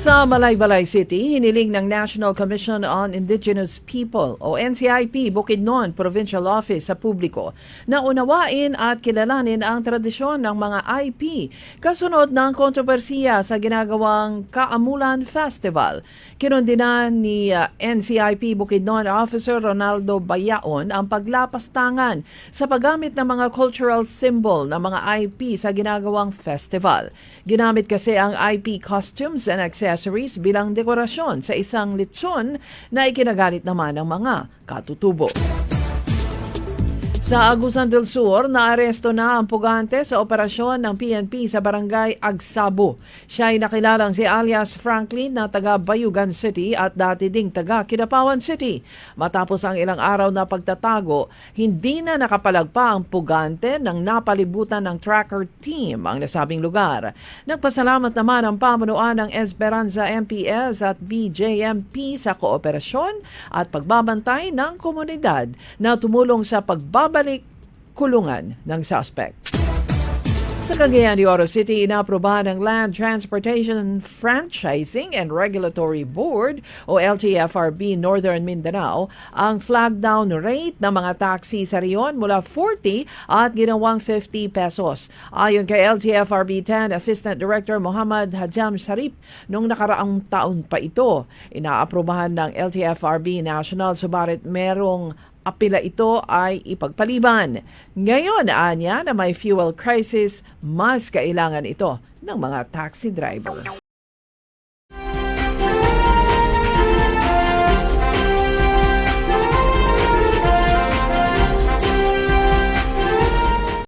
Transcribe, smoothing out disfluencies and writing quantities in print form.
Sa Malaybalay City, hiniling ng National Commission on Indigenous People o NCIP Bukidnon Provincial Office sa publiko na unawain at kilalanin ang tradisyon ng mga IP kasunod ng kontrobersiya sa ginagawang Kaamulan Festival. Kinundinan ni NCIP Bukidnon Officer Ronaldo Bayaon ang paglapastangan sa paggamit ng mga cultural symbol ng mga IP sa ginagawang festival. Ginamit kasi ang IP costumes and accessories bilang dekorasyon sa isang litsyon na ikinagalit naman ng mga katutubo. Sa Agusan del Sur, naaresto na ang pugante sa operasyon ng PNP sa barangay Agsabo. Siya ay nakilalang si alias Franklin na taga Bayugan City at dati ding taga Kidapawan City. Matapos ang ilang araw na pagtatago, hindi na nakapalagpa ang pugante nang napalibutan ng tracker team ang nasabing lugar. Nagpasalamat naman ang pamunuan ng Esperanza MPS at BJMP sa kooperasyon at pagbabantay ng komunidad na tumulong sa pagbabalik kulungan ng suspect. Sa Cagayan de Oro City, inaprobahan ng Land Transportation Franchising and Regulatory Board o LTFRB Northern Mindanao ang flag down rate ng mga taxi sa riyon mula 40 at ginawang 50 pesos. Ayon kay LTFRB 10 Assistant Director Muhammad Hajam Sarip, nung nakaraang taon pa ito, inaaprobahan ng LTFRB National subalit merong apila ito ay ipagpaliban. Ngayon, anya na may fuel crisis, mas kailangan ito ng mga taxi driver.